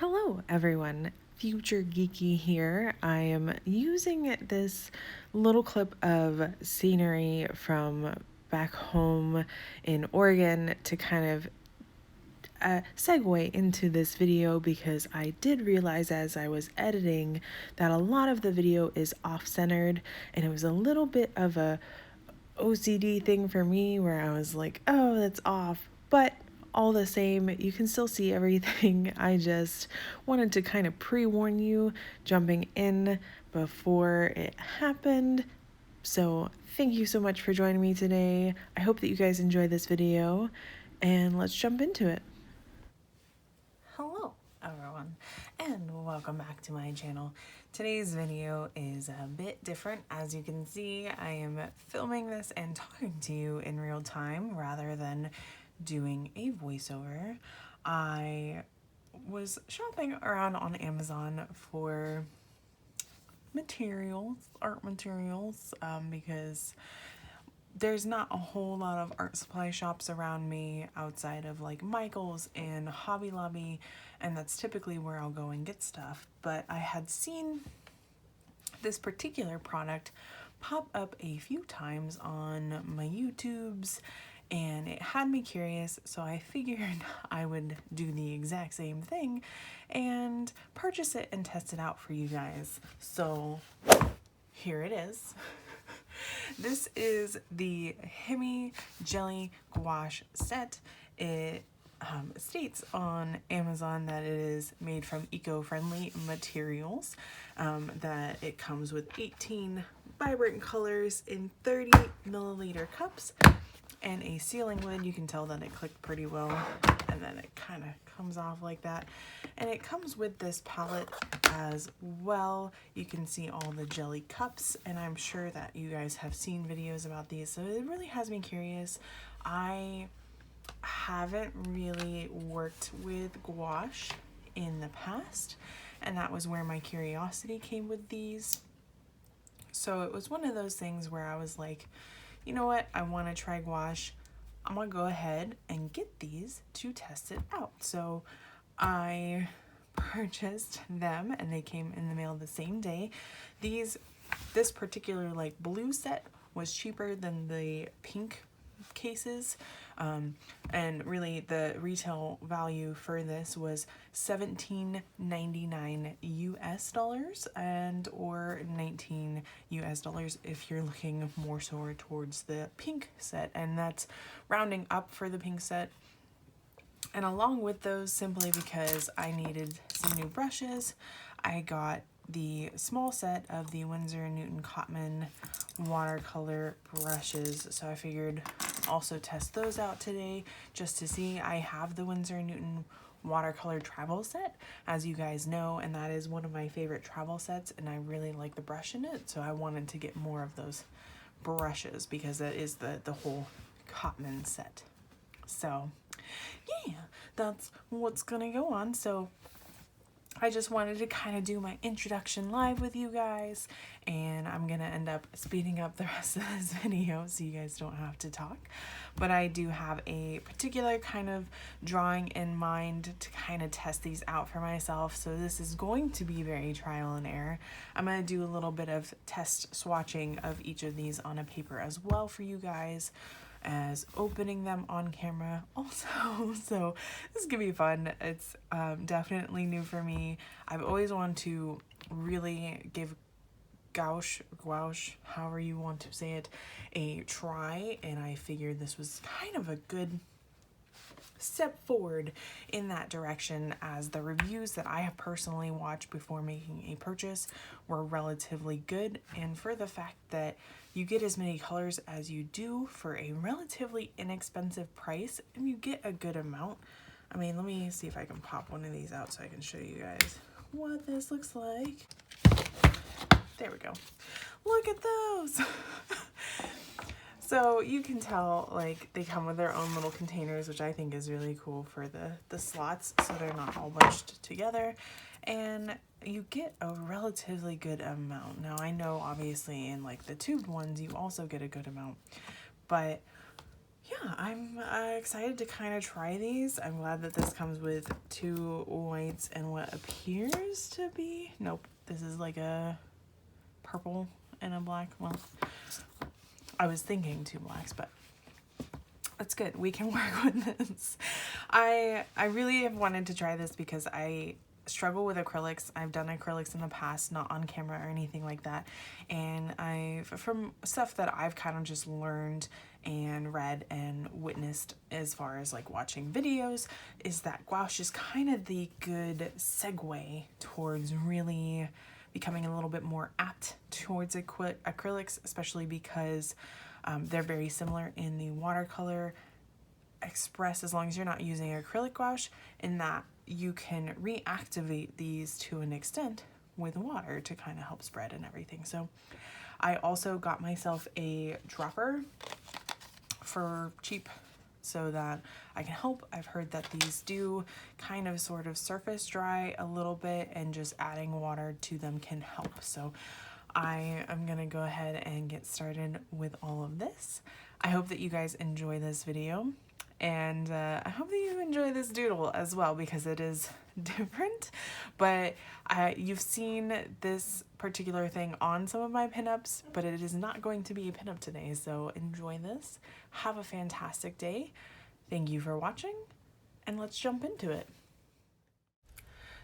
Hello everyone, Future Geeky here. I am using this little clip of scenery from back home in Oregon to kind of segue into this video because I did realize as I was editing that a lot of the video is off-centered, and it was a little bit of a OCD thing for me where I was like, oh, that's off, but all the same, you can still see everything. I just wanted to kind of pre-warn you jumping in before it happened. So thank you so much for joining me today. I hope that you guys enjoy this video, and let's jump into it. Hello everyone, and welcome back to my channel. Today's video is a bit different. As you can see, I am filming this and talking to you in real time rather than doing a voiceover. I was shopping around on Amazon for art materials, because there's not a whole lot of art supply shops around me outside of like Michael's and Hobby Lobby, and that's typically where I'll go and get stuff. But I had seen this particular product pop up a few times on my YouTubes, and it had me curious, so I figured I would do the exact same thing and purchase it and test it out for you guys. So here it is. This is the Himi Jelly Gouache set. It states on Amazon that it is made from eco-friendly materials, that it comes with 18 vibrant colors in 30 milliliter cups, and a sealing lid. You can tell that it clicked pretty well, and then it kind of comes off like that. And it comes with this palette as well. You can see all the jelly cups, and I'm sure that you guys have seen videos about these, so it really has me curious. I haven't really worked with gouache in the past, and that was where my curiosity came with these. So it was one of those things where I was like, you know what, I want to try gouache. I'm gonna go ahead and get these to test it out. So I purchased them, and they came in the mail the same day. This particular like blue set was cheaper than the pink cases, and really the retail value for this was $17.99 US, and or $19 US if you're looking more so towards the pink set, and that's rounding up for the pink set. And along with those, simply because I needed some new brushes, I got the small set of the Winsor & Newton Cotman watercolor brushes. So I figured also test those out today just to see. I have the Winsor & Newton watercolor travel set, as you guys know, and that is one of my favorite travel sets, and I really like the brush in it. So I wanted to get more of those brushes because that is the whole Cotman set. So yeah, that's what's gonna go on. So I just wanted to kind of do my introduction live with you guys, and I'm gonna end up speeding up the rest of this video so you guys don't have to talk. But I do have a particular kind of drawing in mind to kind of test these out for myself, so this is going to be very trial and error. I'm gonna do a little bit of test swatching of each of these on a paper as well for you guys, as opening them on camera also. So this is gonna be fun. It's definitely new for me. I've always wanted to really give gouache, however you want to say it, a try, and I figured this was kind of a good step forward in that direction, as the reviews that I have personally watched before making a purchase were relatively good, and for the fact that you get as many colors as you do for a relatively inexpensive price, and you get a good amount. I mean, let me see if I can pop one of these out so I can show you guys what this looks like. There we go. Look at those. So you can tell, like, they come with their own little containers, which I think is really cool for the slots, so they're not all bunched together, and you get a relatively good amount. Now, I know obviously in like the tube ones you also get a good amount, but yeah, I'm excited to kind of try these. I'm glad that this comes with 2 whites and what appears to be, nope, this is like a purple and a black. Well, I was thinking 2 blacks, but that's good. We can work with this. I really have wanted to try this because I struggle with acrylics. I've done acrylics in the past, not on camera or anything like that. And from stuff that I've kind of just learned and read and witnessed as far as like watching videos, is that gouache is kind of the good segue towards really becoming a little bit more apt towards acrylics, especially because they're very similar in the watercolor express, as long as you're not using acrylic gouache, in that you can reactivate these to an extent with water to kind of help spread and everything. So I also got myself a dropper for cheap so that I can help. I've heard that these do kind of sort of surface dry a little bit, and just adding water to them can help. So I am gonna go ahead and get started with all of this. I hope that you guys enjoy this video, and I hope that you enjoy this doodle as well, because it is different, but you've seen this particular thing on some of my pinups, but it is not going to be a pinup today, so enjoy this. Have a fantastic day. Thank you for watching, and let's jump into it.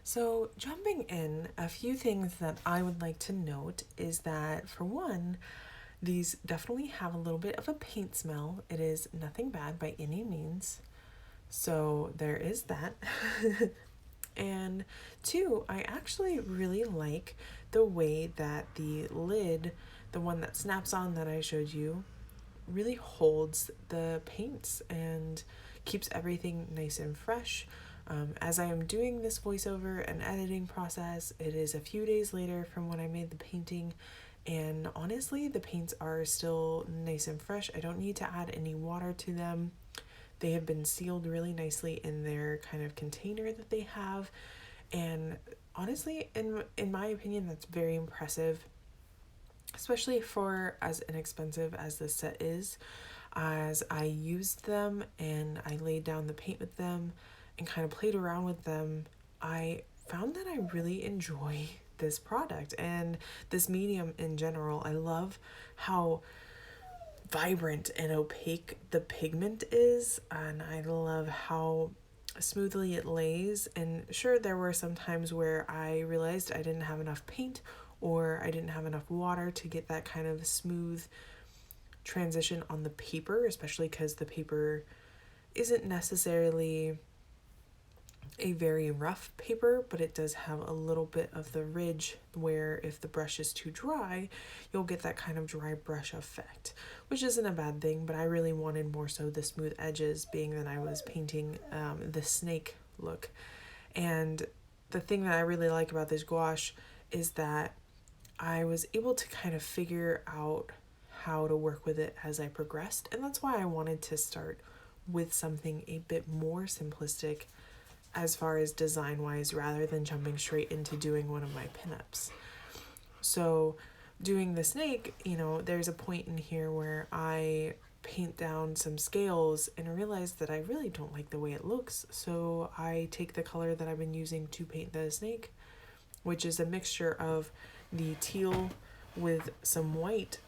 So jumping in, a few things that I would like to note is that, for one, these definitely have a little bit of a paint smell. It is nothing bad by any means. So there is that. And 2, I actually really like the way that the lid, the one that snaps on that I showed you, really holds the paints and keeps everything nice and fresh. As I am doing this voiceover and editing process, it is a few days later from when I made the painting, and honestly, the paints are still nice and fresh. I don't need to add any water to them. They have been sealed really nicely in their kind of container that they have, and honestly, in my opinion, that's very impressive, especially for as inexpensive as this set is. As I used them and I laid down the paint with them and kind of played around with them, I found that I really enjoy this product and this medium in general. I love how vibrant and opaque the pigment is, and I love how smoothly it lays. And sure, there were some times where I realized I didn't have enough paint or I didn't have enough water to get that kind of smooth transition on the paper, especially because the paper isn't necessarily a very rough paper, but it does have a little bit of the ridge where if the brush is too dry, you'll get that kind of dry brush effect, which isn't a bad thing, but I really wanted more so the smooth edges, being that I was painting the snake look. And the thing that I really like about this gouache is that I was able to kind of figure out how to work with it as I progressed, and that's why I wanted to start with something a bit more simplistic as far as design wise, rather than jumping straight into doing one of my pinups. So doing the snake, there's a point in here where I paint down some scales and I realize that I really don't like the way it looks. So I take the color that I've been using to paint the snake, which is a mixture of the teal with some white,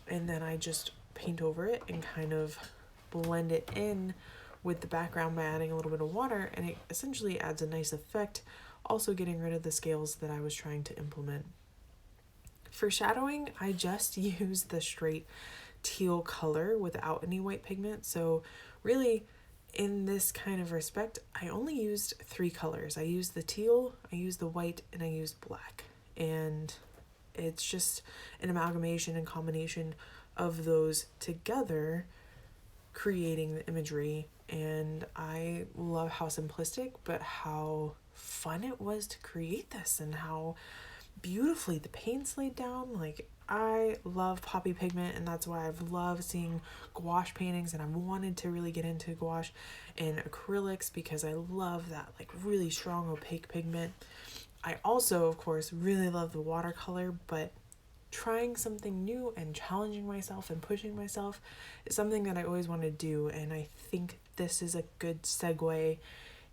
and then I just paint over it and kind of blend it in with the background by adding a little bit of water, and it essentially adds a nice effect, also getting rid of the scales that I was trying to implement. For shadowing, I just used the straight teal color without any white pigment. So really, in this kind of respect, I only used 3 colors. I used the teal, I used the white, and I used black. And it's just an amalgamation and combination of those together, creating the imagery. And I love how simplistic, but how fun it was to create this, and how beautifully the paint's laid down. Like, I love poppy pigment, and that's why I've loved seeing gouache paintings, and I've wanted to really get into gouache and acrylics because I love that like really strong opaque pigment. I also, of course, really love the watercolor, but trying something new and challenging myself and pushing myself is something that I always want to do, and I think this is a good segue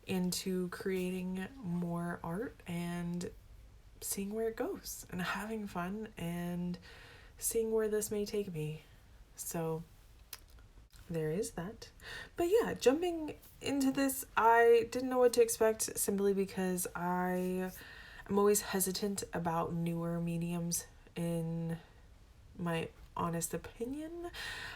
into creating more art and seeing where it goes and having fun and seeing where this may take me. So there is that. But yeah, jumping into this, I didn't know what to expect simply because I'm always hesitant about newer mediums in my honest opinion.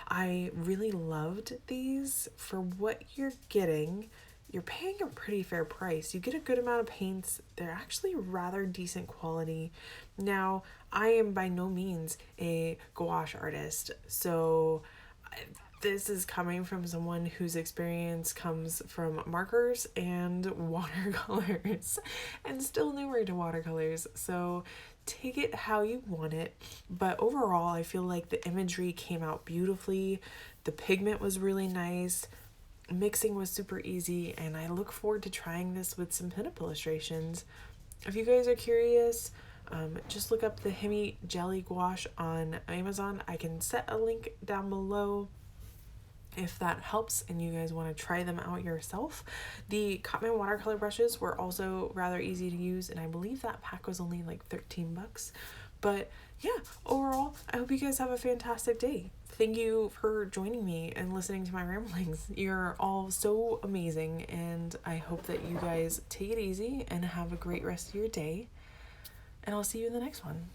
I really loved these. For what you're getting, you're paying a pretty fair price. You get a good amount of paints. They're actually rather decent quality. Now, I am by no means a gouache artist, so this is coming from someone whose experience comes from markers and watercolors and still newer to watercolors. So take it how you want it. But overall, I feel like the imagery came out beautifully. The pigment was really nice. Mixing was super easy. And I look forward to trying this with some pinup illustrations. If you guys are curious, just look up the Himi Jelly Gouache on Amazon. I can set a link down below if that helps and you guys want to try them out yourself. The Cotman watercolor brushes were also rather easy to use, and I believe that pack was only like 13 bucks. But yeah, overall, I hope you guys have a fantastic day. Thank you for joining me and listening to my ramblings. You're all so amazing, and I hope that you guys take it easy and have a great rest of your day. And I'll see you in the next one.